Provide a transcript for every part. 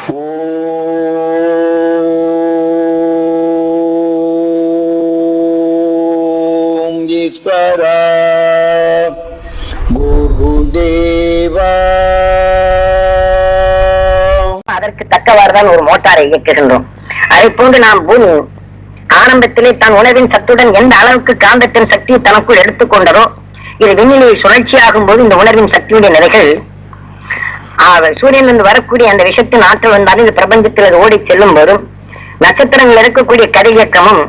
ஓம் ஈஸ்வரா குருதேவா. அதற்கு தக்கவாறுதான் ஒரு மோட்டாரை இயக்குகின்றோம். அதை போன்று நாம் பூமி ஆரம்பத்திலே தான் உணவின் சத்துடன் எந்த அளவுக்கு காந்தத்தின் சக்தியை தனக்குள் எடுத்துக்கொண்டதோ, இது விண்ணிலே சுழற்சியாகும் போது இந்த உணர்வின் சக்தியுடைய நிலைகள் சூரியனிலிருந்து வரக்கூடிய அந்த விஷத்தின் ஆற்றல் வந்தாலும் இந்த பிரபஞ்சத்தில் அது ஓடி செல்லும் போதும், நட்சத்திரங்கள் இருக்கக்கூடிய கதிரியக்கமும்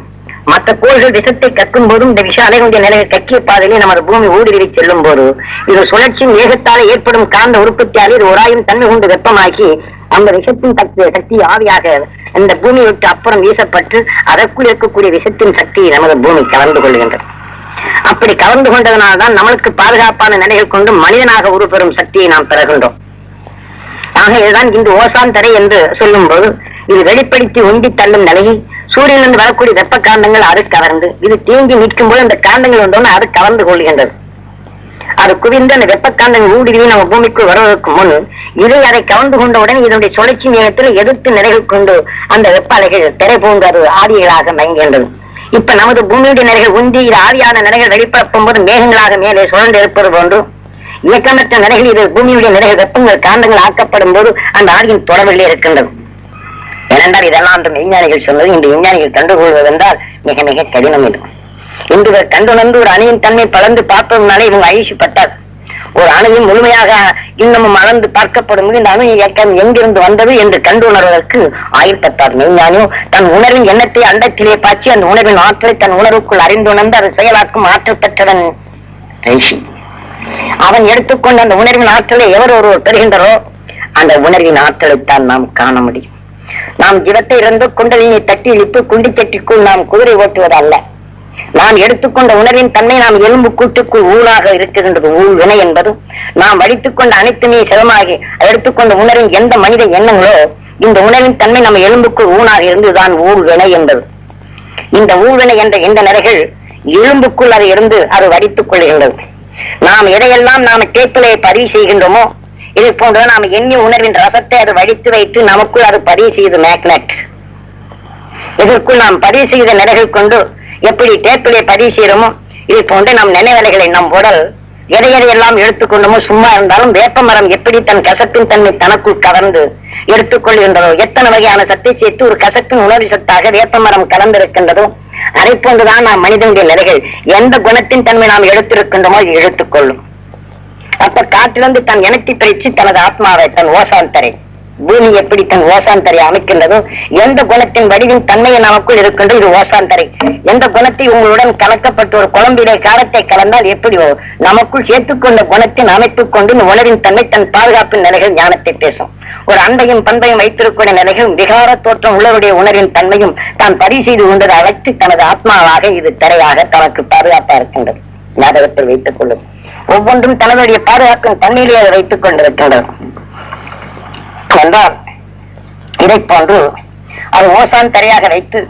மற்ற கோள்கள் விஷத்தை கக்கும் போதும் இந்த விஷ அலைகளுடைய நிலையை கக்கிய பாதையிலே நமது பூமி ஊடுருவி செல்லும் போது இது சுழற்சியின் வேகத்தால் ஏற்படும் காந்த உற்பத்தியால் இது உராயும் தன்மை கொண்டு வெப்பமாக்கி அந்த விஷத்தின் சக்தி ஆவியாக இந்த பூமியை விட்டு அப்புறம் வீசப்பட்டு அதற்குள் இருக்கக்கூடிய விஷத்தின் சக்தியை நமது பூமி கலந்து கொள்கின்றது. அப்படி கலந்து கொண்டதனால்தான் நம்மளுக்கு பாதுகாப்பான நிலைகள் கொண்டு மனிதனாக உருப்பெறும் சக்தியை நாம் பெறுகின்றோம். ஆக இதுதான் இந்த ஓசான் தரை என்று சொல்லும் போது இது வெளிப்படுத்தி உண்டி தள்ளும் நிலையை சூரியனிலிருந்து வரக்கூடிய வெப்ப காந்தங்கள் அது கவர்ந்து இது தேங்கி நிற்கும் போது அந்த காந்தங்கள் வந்தோன்னு அது கலந்து கொள்கின்றது. அது குவிந்து அந்த வெப்ப காந்தங்கள் ஊடுருவி நம்ம பூமிக்கு வருவதற்கு முன் இதை அதை கவர்ந்து கொண்டவுடன் இதனுடைய சுழற்சி நேரத்தில் எதிர்த்து நிலைகள் கொண்டு அந்த வெப்ப அலைகள் திரை போன்று அது ஆவியலாக மயங்குகின்றது. இப்ப நமது பூமியுடைய நிலைகள் உந்தி இது ஆவியான நிலைகள் வெளிப்படும் போது மேகங்களாக மேலே சுழன்று இருப்பது போன்று இயக்கமற்ற நிலைகள் இது பூமியுடைய நிலைகள் வெப்பங்கள் காந்தங்கள் ஆக்கப்படும் போது அந்த ஆவியின் தொடர்பிலே இருக்கின்றது. ஏனென்றால் இதெல்லாம் அந்த விஞ்ஞானிகள் சொன்னது இந்த விஞ்ஞானிகள் கண்டுகொள்வது என்றால் மிக மிக கடினம் இது. இன்று கண்டுணர்ந்து ஒரு அணியின் தன்மை பலந்து பார்ப்பதனாலே இவங்க அழிச்சுப்பட்டார். ஒரு அணுவின் முழுமையாக இன்னமும் அளந்து பார்க்கப்படும் இந்த அணு இயக்கம் எங்கிருந்து வந்தது என்று கண்டுணர்வதற்கு ஆயிரத்தார் விஞ்ஞானியும் தன் உணர்வின் எண்ணத்தை அண்டத்திலே பாய்ச்சி அந்த உணர்வின் ஆற்றலை தன் உணர்வுக்குள் அறிந்துணர்ந்து அதை செயலாக்கும் ஆற்றல் பெற்றவன் ரிஷி. அவன் எடுத்துக்கொண்டு அந்த உணர்வின் ஆற்றலை எவர் ஒருவர் பெறுகின்றரோ அந்த உணர்வின் ஆற்றலைத்தான் நாம் காண முடியும். நாம் ஜீவத்தை இருந்து குண்டலினை தட்டி இழுத்து குண்டி கட்டிக்குள் நாம் குதிரை ஓட்டுவது அல்ல. நாம் எடுத்துக்கொண்ட உணர்வின் தன்மை நாம் எலும்பு கூட்டுக்குள் ஊழாக இருக்கின்றது. ஊழ் வினை என்பது நாம் வடித்துக்கொண்ட அனைத்துமே சிவமாகி எடுத்துக்கொண்ட உணர்வின் எந்த மனித எண்ணங்களோ இந்த உணர்வின் தன்மை நம்ம எலும்புக்குள் ஊனாக இருந்துதான் ஊழ் வினை என்பது. இந்த ஊழ்வினை என்ற இந்த நிலைகள் எலும்புக்குள் அது இருந்து அது வடித்துக் கொள்கின்றது. நாம் எதையெல்லாம் நாம் கேட்பிலே பதிவு செய்கின்றோமோ இதை போன்ற நாம் எண்ணி உணர்வின் ரசத்தை அது வடித்து வைத்து நமக்குள் அது பதிவு செய்து மேக்னெட் இதற்குள் நாம் பதிவு செய்த நிலைகள் கொண்டு எப்படி டேப்பிலே பதிவு செய்யறோமோ இதை போன்று நம் நினைவலைகளை நம் உடல் எதையெல்லாம் எடுத்துக்கொண்டோமோ சும்மா இருந்தாலும் வேப்ப மரம் எப்படி தன் கசப்பின் தன்மை தனக்குள் கவர்ந்து எடுத்துக்கொள்கின்றதோ எத்தனை வகையான சத்தை சேர்த்து ஒரு கசப்பின் உணர்வு சத்தாக வேப்ப மரம் கலந்திருக்கின்றதோ அதை போன்றுதான் நாம் மனிதனுடைய நிலைகள் எந்த குணத்தின் தன்மை நாம் எடுத்திருக்கின்றோமோ எடுத்துக்கொள்ளும். அப்ப காற்றிலிருந்து தன் இனத்தை பிரித்து தனது ஆத்மாவை தன் ஓசான் தரை பூமி எப்படி தன் ஓசான் தரை அமைக்கின்றதோ எந்த குணத்தின் வடிவின் தன்மையை நமக்குள் இருக்கின்ற இது ஓசான் தரை. எந்த குணத்தை உங்களுடன் கலக்கப்பட்டு ஒரு குழம்பிலே காரத்தை கலந்தால் எப்படி நமக்குள் சேர்த்துக்கொண்ட குணத்தின் அமைத்துக் கொண்டு இந்த உணவின் தன்மை தன் பாதுகாப்பின் நிலைகள் ஞானத்தை பேசும். ஒரு அன்பையும் பண்பையும் வைத்திருக்கூடிய நிலைகள் விகார தோற்றம் உள்ளவருடைய உணர்வின் தன்மையும் தான் பதிவு செய்து கொண்டதை அழைத்து தனது ஆத்மாவாக இது திரையாக தனக்கு பாதுகாப்பா இருக்கின்றது. ஞாபகத்தில் வைத்துக் கொள்ளும் ஒவ்வொன்றும் தனதுடைய பாதுகாப்பின் தன்மையிலே அதை வைத்துக் கொண்டிருக்கின்றது என்றால் இதை போன்று அது ஓசான் தரையாக வைத்து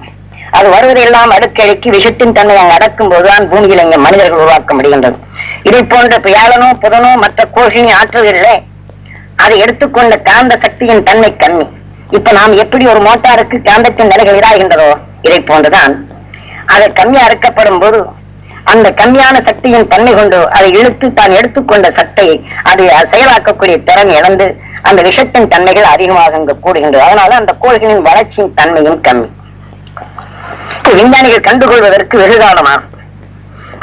அது வருவதையெல்லாம் அடுக்கி விஷத்தின் தன்மை அங்கு அடக்கும் போதுதான் பூமியில் இங்கே மனிதர்கள் உருவாக்க முடிகின்றது. இதை போன்ற வியாழனோ புதனோ மற்ற கோஷினி ஆற்றல்களிலே அதை எடுத்துக்கொண்ட காந்த சக்தியின் தன்மை கம்மி. இப்ப நாம் எப்படி ஒரு மோட்டாருக்கு காந்தத்தின் நிலைகள் இதாகின்றதோ இதை போன்றுதான் அதை கம்மியா அறுக்கப்படும் போது அந்த கம்மியான சக்தியின் தன்மை கொண்டு அதை இழுத்து தான் எடுத்துக்கொண்ட சக்தியை அது செயலாக்கக்கூடிய திறன் இழந்து அந்த விஷத்தின் தன்மைகள் அதிகமாக இங்கு கூடுகின்றது. அதனால அந்த கோள்களின் வளர்ச்சியின் தன்மையும் கம்மி. விஞ்ஞானிகள் கண்டுகொள்வதற்கு வெகுகாலமாகும்.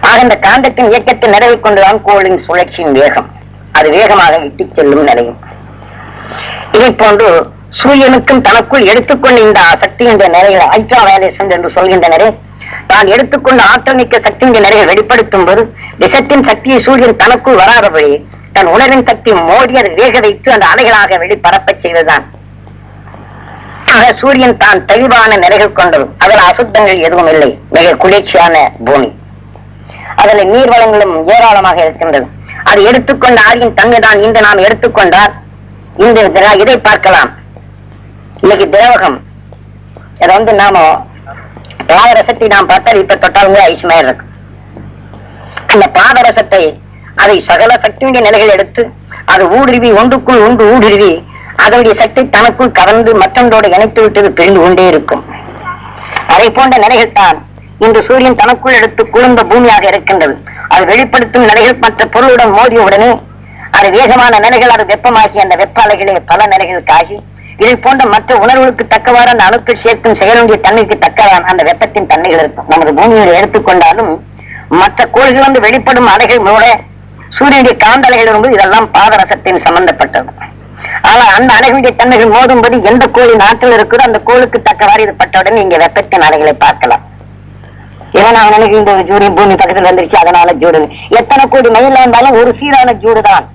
ஆக இந்த காந்தத்தின் இயக்கத்தின் நிறைவை கொண்டுதான் கோளின் சுழற்சியின் வேகம் அது வேகமாக இட்டுச் செல்லும் நிலையும். இதை போன்று சூரியனுக்கும் தனக்குள் எடுத்துக்கொண்ட இந்த சக்தியின் நிறைகள் அல்ட்ரா வயலேஷன் என்று சொல்கின்ற நிலை தான் எடுத்துக்கொண்ட ஆற்றல் மிக்க சக்தியின் நிறையை வெளிப்படுத்தும் போது விஷத்தின் சக்தியை சூரியன் தனக்குள் வராதபடி தன் உணர்வின் சக்தி மோடி அதை வேக வைத்து அந்த அலைகளாக வெளிப்பரப்ப செய்வதுதான். ஆக சூரியன் தான் தெளிவான நிலைகள் கொண்டது. அதில் அசுத்தங்கள் எதுவும் இல்லை. மிக குளிர்ச்சியான பூமி. அதில் நீர் வளங்களும் ஏராளமாக இருக்கின்றது. அது எடுத்துக்கொண்ட ஆகியின் தன்மைதான் இன்று நாம் எடுத்துக்கொண்டால் இந்த இதை பார்க்கலாம். இன்னைக்கு தேவகம் இதை நாம பாதரசத்தை நாம் பார்த்தால் இப்ப தொட்டாலுங்க ஐஸ்மயா இருக்கு. அந்த பாதரசத்தை அதை சகல சக்தியுடைய நிலைகள் எடுத்து அது ஊடுருவி ஒன்றுக்குள் ஒன்று ஊடுருவி அதனுடைய சக்தி தனக்குள் கவர்ந்து மற்றொன்றோடு இணைத்து விட்டது பிரிந்து கொண்டே இருக்கும். அதை போன்ற நிலைகள் தான் இன்று சூரியன் தனக்குள் எடுத்து குளிர்ந்த பூமியாக இருக்கின்றது. அது வெளிப்படுத்தும் நிலைகள் மற்ற பொருளுடன் மோதிய உடனே அது வேகமான நிலைகள், அது வெப்பமாகி அந்த வெப்ப அலைகளே பல நிலைகளுக்கு ஆகி இதை போன்ற மற்ற உணர்வுகளுக்கு தக்கவாறு அந்த அணுக்கள் சேர்க்கும் செயலுடைய தன்மைக்கு தக்கவான அந்த வெப்பத்தின் தன்மைகள் இருக்கும். நமது பூமியை எடுத்துக்கொண்டாலும் மற்ற கோள்கள் வந்து வெளிப்படும் அலைகள் மூல சூரியனுடைய காந்த அலைகள் என்பது இதெல்லாம் பாதரசத்தின் சம்பந்தப்பட்டது. ஆனால் அந்த அலைகளுடைய தன்மைகள் மோதும்போது எந்த கோளின் ஆற்றல் இருக்குதோ அந்த கோளுக்கு தக்கவாறு இது பட்டவுடன் இங்க வெப்பத்தின் அலைகளை பார்க்கலாம். ஏன்னா நான் நினைக்கின்ற ஒரு ஜூடு பூமி பக்கத்தில் வந்துருச்சு, அதனால ஜூடு. எத்தனை கோடி மைல் இருந்தாலும் ஒரு சீரான ஜூடு தான்.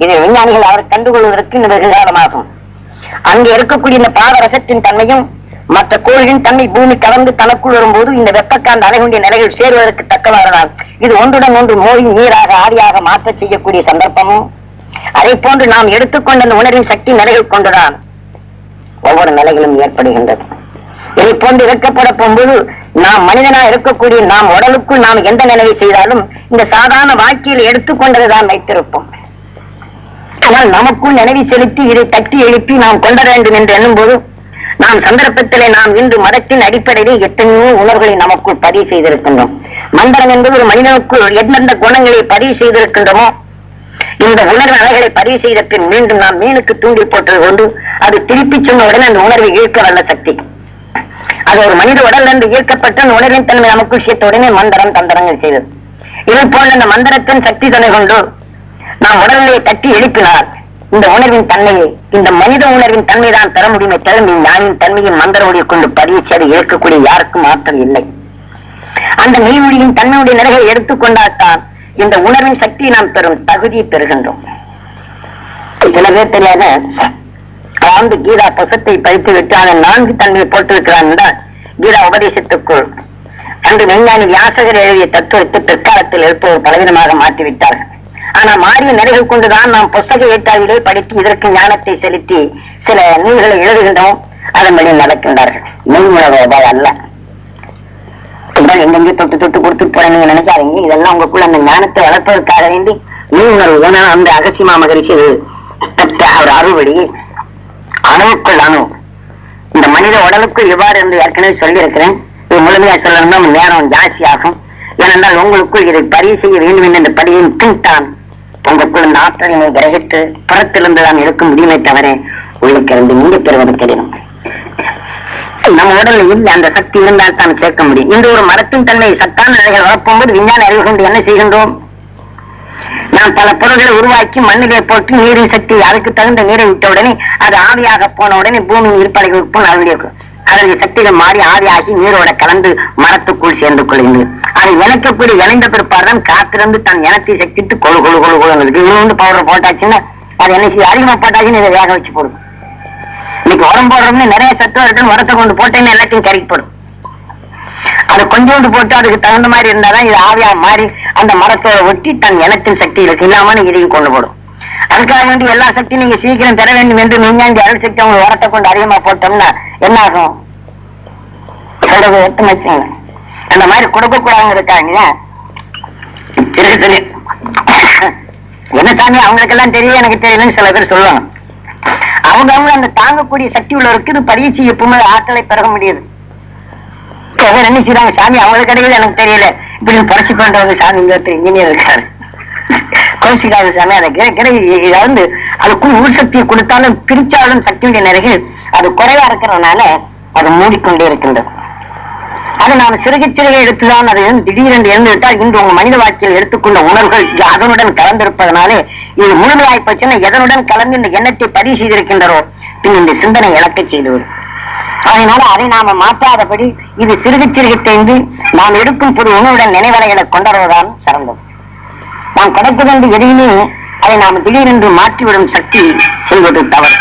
இதை விஞ்ஞானிகள் அவர் கண்டுகொள்வதற்கு இந்த வெகு காலமாகும். அங்கே இருக்கக்கூடிய இந்த பாதரசத்தின் தன்மையும் மற்ற கோள்களின் தன்மை பூமி கலந்து தனக்குள் வரும்போது இந்த வெப்பக்காந்த அலைகளுடைய நிலைகள் சேருவதற்கு தக்கவாறுதான் இது ஒன்றுடன் ஒன்று மோதி நீராக ஆவியாக மாற்ற செய்யக்கூடிய சந்தர்ப்பமும் அதை போன்று நாம் எடுத்துக்கொண்ட அந்த உணர்வின் சக்தி நிலைகள் கொண்டுதான் ஒவ்வொரு நிலைகளும் ஏற்படுகின்றது. இதை போன்று இறக்கப்பட போகும்போது நாம் மனிதனா இருக்கக்கூடிய நாம் உடலுக்குள் நாம் எந்த நிலையை செய்தாலும் இந்த சாதாரண வாழ்க்கையில் எடுத்துக்கொண்டதுதான் வைத்திருப்போம். ஆனால் நமக்குள் நினைவு செலுத்தி இதை தட்டி எழுப்பி நாம் கொண்ட வேண்டும் என்று எண்ணும் போது நாம் சந்தர்ப்பத்திலே நாம் இன்று மதத்தின் அடிப்படையில் எத்தனையோ உணர்வுகளை நமக்குள் பதிவு செய்திருக்கின்றோம். மந்திரம் என்பது ஒரு மனிதனுக்குள் எந்தெந்த குணங்களை பதிவு செய்திருக்கின்றோமோ இந்த உணர்வு அலைகளை பதிவு செய்த பின் மீண்டும் நாம் மீனுக்கு தூண்டி போட்டது கொண்டு அது திருப்பி சொன்ன உடனே அந்த உணர்வை ஈர்க்க வல்ல சக்தி. அது ஒரு மனித உடல் இருந்து ஈர்க்கப்பட்ட அந்த உணர்வின் தன்மை நமக்குள் சேர்த்த உடனே மந்திரம் தந்திரங்கள் செய்தது. இதை போல இந்த மந்திரத்தின் சக்தி தன்னை கொண்டு நாம் உடல்நிலையை தட்டி எழுப்பினால் இந்த உணர்வின் தன்மையை இந்த மனித உணர்வின் தன்மை தான் பெற முடியுமே தவிர ஞானின் தன்மையை மந்திர ஒளியை கொண்டு பதிவு செய்து இழக்கக்கூடிய யாருக்கும் ஆற்றல் இல்லை. அந்த மெய்மொழியின் தன்மையுடைய நிலைகளை எடுத்துக்கொண்டால்தான் இந்த உணர்வின் சக்தியை நாம் பெறும் தகுதியை பெறுகின்றோம். சில பேர் தெரியாத ஆண்டு கீதா புசத்தை படித்து விட்டு அதன் 4 தன்மையை போட்டிருக்கிறான் என்றால் கீதா உபதேசத்துக்குள் அன்று விஞ்ஞானி வியாசகர் எழுதிய தத்துவத்தை பிற்காலத்தில் எழுப்புவது பலவிதமாக மாற்றிவிட்டார்கள். ஆனா மாறிய நிலைகள் கொண்டுதான் நாம் புஸ்தக ஏற்றாவிலே படித்து இதற்கு ஞானத்தை செலுத்தி சில நூல்களை எழுதுகின்றோம், அதன் வழி நடக்கின்றார்கள். மெய்முறை அல்ல. எங்கெங்கே தொட்டு தொட்டு கொடுத்து போறேன் நீங்க நினைக்காதீங்க. இதெல்லாம் உங்களுக்குள்ள அந்த ஞானத்தை வளர்ப்பதற்காக வேண்டி மெய்யுணர்வு. ஏன்னா அந்த அகசியமா மகிழ்ச்சி ஒரு அறுவடி அணுவுக்குள் அணு இந்த மனித உடலுக்குள் எவ்வாறு என்று ஏற்கனவே சொல்லியிருக்கிறேன். இது முழுமையா சொல்லணும் நேரம் ஜாஸ்தி ஆகும். ஏனென்றால் உங்களுக்குள் இதை பதிவு செய்ய வேண்டும் என்ற இந்த பதிவின் பின்தான் உங்களுக்குள் இந்த ஆற்றலினை கிரகித்து புறத்திலிருந்து தான் இருக்க முடியுமே தவிர உள்ளுக்கு இருந்து நீங்க பெறுவது தெரியும். நம்ம உடலில் இல்லை அந்த சக்தி இருந்தால் தான் சேர்க்க முடியும். இந்த ஒரு மரத்தின் தன்மை சத்தான நிலைகள் வளர்ப்பும்போது விஞ்ஞான அறிவு கொண்டு என்ன செய்கின்றோம்? நாம் பல பொருள்களை உருவாக்கி மண்ணிலே போட்டு நீரின் சக்தி அதுக்கு தகுந்த நீரை விட்ட உடனே அது ஆவியாக போன உடனே பூமியின் இருப்படைகளுக்கும் அதனுடைய சக்திகள் மாறி ஆவியாகி நீரோட கலந்து மரத்துக்குள் சேர்ந்து கொள்கின்றது. அதை இணைக்கக்கூடிய இணைந்த பிற்பாடுதான் காத்திருந்து தன் இனத்தை சக்தித்து கொழு கொழு கொழு கொழுங்கிறது. இது வந்து பவுடர் போட்டாச்சுன்னா அது என்ன செய்ய அதிகமா போட்டாச்சுன்னு இதை வேக வச்சு போடும். இன்னைக்கு உரம் போடுறோம்னு நிறைய சத்தம் இருக்கு, உரத்தை கொண்டு போட்டேன்னு எல்லாத்தையும் கறிப்படும். அது கொஞ்சோண்டு போட்டு அதுக்கு தகுந்த மாதிரி இருந்தாதான் இது ஆவியா மாறி அந்த மரத்தோட ஒட்டி தன் இனத்தின் சக்தி இருக்கு இல்லாம இதையும் கொண்டு போடும். அதுக்காக வேண்டி எல்லா சக்தியும் நீங்க சீக்கிரம் தர வேண்டும் என்று விஞ்ஞானி அருள் சக்தி அவங்க உரத்தை கொண்டு அதிகமா போட்டோம்னா என்ன ஆகும்? சொல்றது எட்டு மச்சுங்க அந்த மாதிரி கொடுக்க கூடாதுன்னு இருக்காங்க. என்ன சாமி அவங்களுக்கெல்லாம் தெரியும் எனக்கு தெரியலன்னு சில பேர் சொல்லுவாங்க. அவங்க அந்த தாங்கக்கூடிய சக்தி உள்ளவருக்கு இது பரீட்சை எப்பவுமே ஆற்றலை பெற முடியுது. என்ன செய்யறாங்க சாமி அவங்களுக்கு கிடையாது எனக்கு தெரியல இப்படி புரட்சி பண்றவங்க சாமி இன்ஜினியர் இருக்காரு கோஷிக்காத சாமி அதை கிடையாது. அதுக்குள் ஊர் சக்தியை கொடுத்தாலும் பிரிச்சாலும் சக்தியுடைய நிறைகள் அது குறைவா இருக்கிறதுனால அது மூடிக்கொண்டே இருக்கின்றது. அதை நாம் சிறுகை சிறுகை எடுத்துதான் அதை திடீரென்று எழுந்துவிட்டால் இன்று உங்க மனித வாழ்க்கையில் எடுத்துக்கொண்ட உணர்வுகள் அதனுடன் கலந்திருப்பதனாலே இது முழுமையாய் போச்சுன்னா எதனுடன் கலந்து இந்த எண்ணத்தை பதிவு செய்திருக்கின்றோ பின் இந்த சிந்தனை இழக்க செய்துவிடும். அதனால அதை நாம மாற்றாதபடி இது சிறுகை சிறுகை தேர்ந்து நாம் எடுக்கும் புது உணவுடன் நினைவலைகளை கொண்டவர்தான் சிறந்தது. நாம் கிடைப்பது என்று எதையுமே அதை நாம் திடீரென்று மாற்றிவிடும் சக்தி செய்வது தவறு.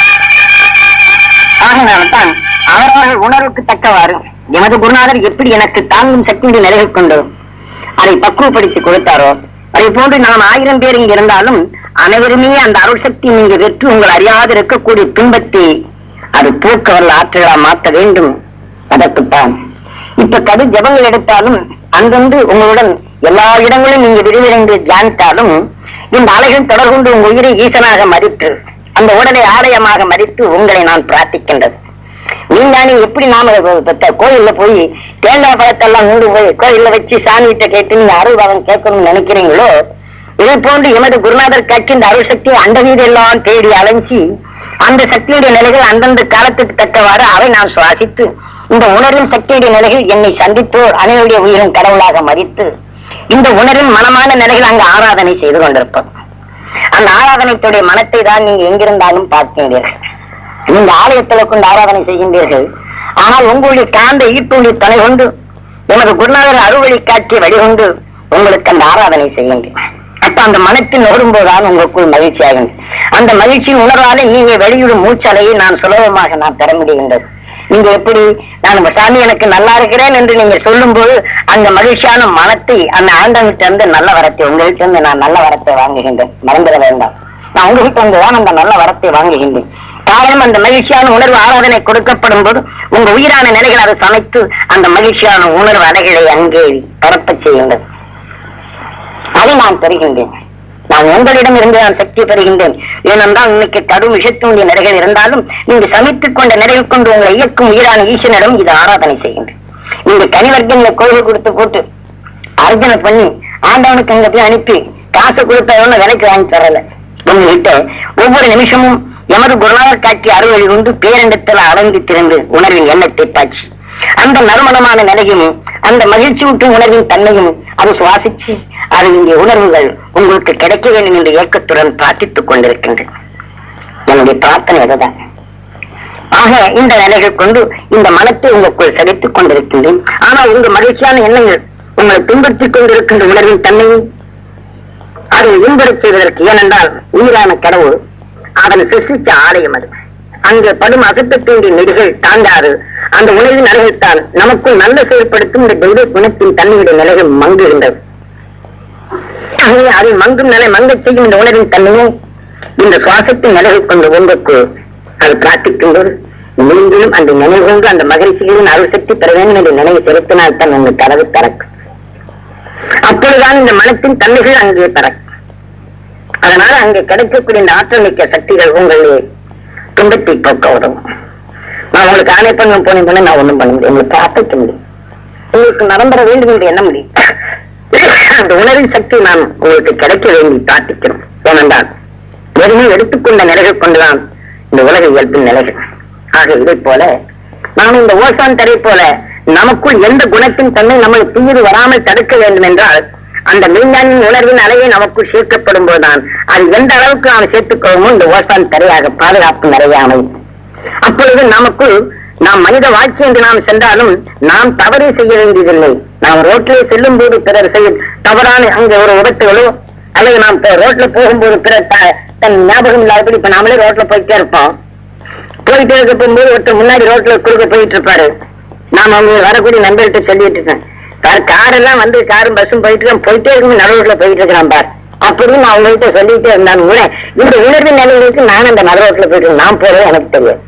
ஆகையினால்தான் அவரவர்கள் உணர்வுக்கு தக்கவாறு எமது குருநாதர் எப்படி எனக்கு தாங்கும் சக்தியுடைய நிலைகள் கொண்டு அதை பக்குவப்படுத்தி கொடுத்தாரோ அதை போன்று நாம் 1000 பேர் இங்க இருந்தாலும் அனைவருமே அந்த அருள் சக்தி நீங்க வெற்றி உங்கள் அறியாது இருக்கக்கூடிய துன்பத்தை அது போக்க வல்ல ஆற்றலா மாற்ற வேண்டும். அதற்குத்தான் இப்ப கடு ஜபங்கள் எடுத்தாலும் அங்கொன்று உங்களுடன் எல்லா இடங்களும் நீங்க விரிவிரைந்து தியானித்தாலும் இந்த அலைகள் தொடர்கொண்டு உங்க உயிரை ஈசனாக மதித்து அந்த உடலை ஆலயமாக மதித்து உங்களை நான் பிரார்த்திக்கின்றது. நீங்க எப்படி நாம கோயில்ல போய் தேங்காய் பழத்தெல்லாம் மூடு போய் கோயில்ல வச்சு சாமிகிட்ட கேட்டு நீங்க அருள்பாகம் கேட்கணும்னு நினைக்கிறீங்களோ, இதை போன்று எமது குருநாதர் காட்சி இந்த அருள் சக்தி அந்த வீடு எல்லாம் தேடி அலைஞ்சி அந்த சக்தியுடைய நிலைகள் அந்தந்த காலத்துக்கு தக்கவாறு அவை நாம் சுவாசித்து இந்த உணர்வின் சக்தியுடைய நிலைகள் என்னை சந்தித்தோர் அனைவருடைய உயிரும் கடவுளாக மதித்து இந்த உணர்வின் மனமான நிலைகள் அங்கு ஆராதனை செய்து கொண்டிருப்போம். அந்த ஆராதனைத்துடைய மனத்தை தான் நீங்க எங்கிருந்தாலும் பார்க்கின்றீர்கள். நீங்க ஆலயத்தில் கொண்டு ஆராதனை செய்கின்றீர்கள். ஆனால் உங்களுடைய காந்த ஈட்டுடைய துணை கொண்டு எமது குருநாதர் அறுவழி காட்சியை வழிகொண்டு உங்களுக்கு அந்த ஆராதனை செய்கின்றேன். அப்ப அந்த மனத்தின் நோடும்போதுதான் உங்களுக்குள் மகிழ்ச்சி ஆகின்றது. அந்த மகிழ்ச்சியின் உணர்வாலே நீங்க வெளியிடும் மூச்சலையை நான் சுலபமாக நான் பெற முடிகின்றது. நீங்க எப்படி நான் சாமி எனக்கு நல்லா இருக்கிறேன் என்று நீங்க சொல்லும் போது அந்த மகிழ்ச்சியான மனத்தை அந்த ஆண்டவன்கிட்ட இருந்து நல்ல வரத்தை உங்கள்கிட்ட இருந்து நான் நல்ல வரத்தை வாங்குகின்றேன். மறந்துட வேண்டாம், நான் உங்ககிட்ட வந்துதான் அந்த நல்ல வரத்தை வாங்குகின்றேன். காரணம் அந்த மகிழ்ச்சியான உணர்வு ஆராதனை கொடுக்கப்படும் போது உங்க உயிரான நிலைகள் அதை சமைத்து அந்த மகிழ்ச்சியான உணர்வு அலைகளை அங்கே பரப்ப செய்கின்றது. அதை நான் பெறுகின்றேன். நான் உங்களிடம் இருந்து நான் சக்தி பெறுகின்றேன். ஏனென்றால் இன்னைக்கு கடும் விஷத்தினுடைய நிலைகள் இருந்தாலும் நீங்க சமைத்துக் கொண்ட நிலையை கொண்டு உங்களை இயக்கும் உயிரான ஈசனிடம் இது ஆராதனை செய்கின்றேன். நீங்க கனிவர்க்கங்களை கோயில் கொடுத்து போட்டு அர்ஜனை பண்ணி ஆண்டவனுக்கு அங்க போய் அனுப்பி காசு கொடுத்தவன விலைக்கு வாங்கி தரல. உங்ககிட்ட ஒவ்வொரு நிமிஷமும் எமது குருநாதர் காட்சி அறுவழி கொண்டு பேரண்டத்தில் அடங்கி திறந்து உணர்வின் எண்ணத்தை பாய்ச்சி அந்த நறுமணமான நிலையும் அந்த மகிழ்ச்சி ஊட்டும் உணர்வின் தன்மையும் அது சுவாசிச்சு அது இங்கே உணர்வுகள் உங்களுக்கு கிடைக்க வேண்டும் என்ற இயக்கத்துடன் பிரார்த்தித்துக் கொண்டிருக்கின்றேன். என்னுடைய பிரார்த்தனை அதுதான். ஆக இந்த நிலைகள் கொண்டு இந்த மனத்தை உங்களுக்குள் செலுத்திக் கொண்டிருக்கின்றேன். ஆனால் உங்க மகிழ்ச்சியான எண்ணங்கள் உங்களை துன்புறுத்திக் கொண்டிருக்கின்ற உணர்வின் தன்மையை அதை இன்புறச் செய்வதற்கு, ஏனென்றால் உயிரான கடவுள் அதனை சிருஷ்டித்த ஆலயம் அது. அங்கு படும் அசத்தத்தினுடைய நெடுகள் தாங்காது அந்த உணர்வின் அருகத்தான் நமக்குள் நல்ல செயல்படுத்தும் இந்த தெய்வ குணத்தின் தன்மையுடைய நிலைகள் மங்குகின்றது. அதை மங்கும் நிலை மங்கச் செய்யும் இந்த உணர்வின் தன்மையை இந்த சுவாசத்தின் நிலைகள் கொண்டு உங்களுக்கு அது பிரார்த்திக்கும் போது மீண்டும் அந்த நினைவு கொண்டு அந்த மகிழ்ச்சிகளின் அருள் சக்தி பெற வேண்டும் என்ற நினைவு செலுத்தினால் தான் உங்கள் கதவு திறக்கும். அப்பொழுதுதான் இந்த மனத்தின் தன்மைகள் அங்கே திறக்கும். அதனால அங்கே கிடைக்கக்கூடிய இந்த ஆற்றல் மிக்க சக்திகள் உங்களுடைய துன்பத்தை போக்க உதவும். நான் உங்களுக்கு ஆணை பண்ண போனேன், நான் ஒண்ணும் பண்ண முடியும், உங்களுக்கு பிரார்த்திக்க முடியும், உங்களுக்கு நடந்துட வேண்டும் என்று எண்ண முடியும். அந்த உணர்வின் சக்தி நான் உங்களுக்கு கிடைக்க வேண்டி பிரார்த்திக்கிறோம். ஏனென்றால் வெறுமே எடுத்துக்கொண்ட நிலைகள் கொண்டுதான் இந்த உலக இயல்பின் நிலைகள். ஆக இதை போல நாம் இந்த ஓசான் தரை போல நமக்குள் எந்த குணத்தின் தன்மை நம்மளுக்கு தீர்வு வராமல் தடுக்க வேண்டும் என்றால் அந்த மெய்ஞானின் உணர்வின் அலையை நமக்குள் சேர்க்கப்படும் போதுதான் அது எந்த அளவுக்கு நாம் சேர்த்துக்கொள்ளுமோ இந்த ஓசான் தரையாக பாதுகாப்பு நிறைய அமையும். அப்பொழுது நமக்குள் நாம் மனித வாழ்க்கை என்று நாம் சென்றாலும் நாம் தவறே செய்ய வேண்டியதில்லை. நாம் ரோட்டிலே செல்லும் போது பிறர் செய்ய தவறான அங்கே ஒரு விபத்துகளோ அல்லது நாம் ரோட்ல போகும்போது பிறர் தன் ஞாபகம் இல்லாதபடி இப்ப நாமளே ரோட்ல போயிட்டே இருப்போம். போயிட்டே இருக்க போகும்போது ஒருத்தர் முன்னாடி ரோட்ல குறுக்க போயிட்டு இருப்பாரு. நாம அவங்க வரக்கூடிய நண்பர்கிட்ட சொல்லிட்டு இருக்கேன், கார் எல்லாம் வந்து காரும் பஸ்ஸும் போயிட்டே இருக்கும், நடுரோட்ல போயிட்டு இருக்கிறான் பார் அப்படின்னு நான் அவங்ககிட்ட சொல்லிட்டே இருந்தாலும் கூட இந்த உணர்வின் நிலைகளுக்கு நான் அந்த நடுரோட்ல போயிட்டு நான் போறது எனக்கு தெரியும்.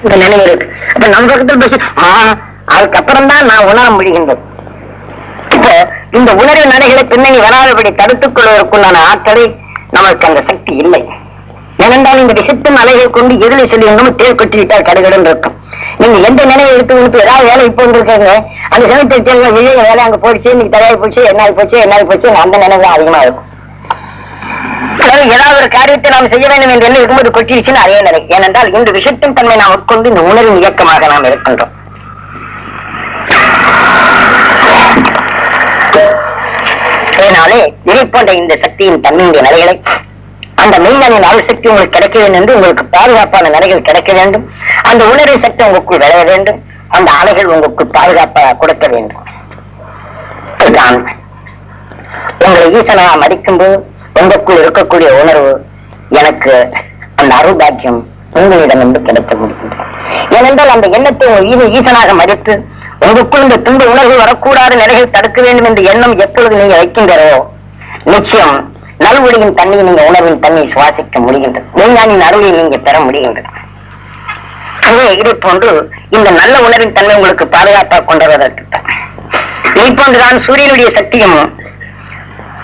இந்த நினைவு இருக்கு. அப்ப நம்ம பக்கத்தில் பேச அதுக்கப்புறம் தான் நான் உணர முடிகின்றது. இப்போ இந்த உணர்வு நிலைகளை பின்னணி வராதபடி தடுத்துக் கொள்வதற்குள்ளான ஆற்றலை நமக்கு அந்த சக்தி இல்லை. ஏனென்றால் இந்த விஷத்தின் அலைகள் கொண்டு எதிரை சொல்லியிருந்தோம் தேர் கொட்டிவிட்டால் கடுகடன் இருக்கும். நீங்க எந்த நினைவை எடுத்து கொடுத்து ஏதாவது வேலை இப்போ இருக்காங்க அந்த சமயத்தை விஜய வேலை அங்க போயிடுச்சு, இன்னைக்கு தயாரி போச்சு, என்ன போச்சு அந்த நினைவு அதிகமா இருக்கும். ஏதாவது ஒரு காரியத்தை நாம் செய்ய வேண்டும் என்று இருக்கும்போது கொட்டிடுச்சுன்னு அதே நிலை. ஏனென்றால் இந்த விஷத்தின் தன்மை நாம் உட்கொண்டு இந்த உணர்வின் இயக்கமாக நாம் இருக்கின்றோம். அதனாலே இதை போன்ற இந்த சக்தியின் தன்மையுடைய நிலைகளை அந்த மெய்ஞானின் அருள் சக்தி உங்களுக்கு கிடைக்க வேண்டும் என்று உங்களுக்கு பாதுகாப்பான நிலைகள் கிடைக்க வேண்டும். அந்த உணர்வு சக்தி உங்களுக்குள் விளைய வேண்டும். அந்த அலைகள் உங்களுக்கு பாதுகாப்பாக கொடுக்க வேண்டும். உங்களை ஈசனாக மதிக்கும் போது உங்களுக்குள் இருக்கக்கூடிய உணர்வு எனக்கு அந்த அருள் பாக்கியம் உங்களிடம் என்று கிடைக்க முடியும். ஏனென்றால் அந்த எண்ணத்தை ஈசனாக மதித்து உங்களுக்குள் இந்த துன்ப உணர்வு வரக்கூடாத நிலைகள் தடுக்க வேண்டும் என்ற எண்ணம் எப்பொழுது நீங்க வைக்கின்றோ நிச்சயம் நல்வொழியின் தண்ணியை நீங்க உணர்வின் தண்ணியை சுவாசிக்க முடிகின்றது. மெய்ஞானின் அருளை நீங்க பெற முடிகின்றது. இதை போன்று இந்த நல்ல உணர்வின் தன்மை உங்களுக்கு பாதுகாப்பாக கொண்டு வருவதற்கு இப்போன்றுதான் சூரியனுடைய சக்தியும்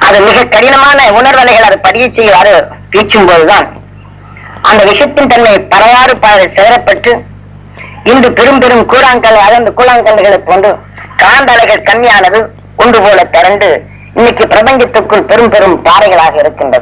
அது மிக கடினமான உணர்வலைகள் அது பதிய செய்வாறு வீச்சும் போதுதான் அந்த விஷத்தின் தன்மை பலவாறு சேரப்பட்டு இன்று பெரும் பெரும் கூழாங்கல் அகர்ந்து கூழாங்கல்களை போன்று காந்த அலைகள் கம்மியானது ஒன்று போல திரண்டு இன்னைக்கு பிரபஞ்சத்துக்குள் பெரும் பெரும் பாறைகளாக இருக்கின்றது.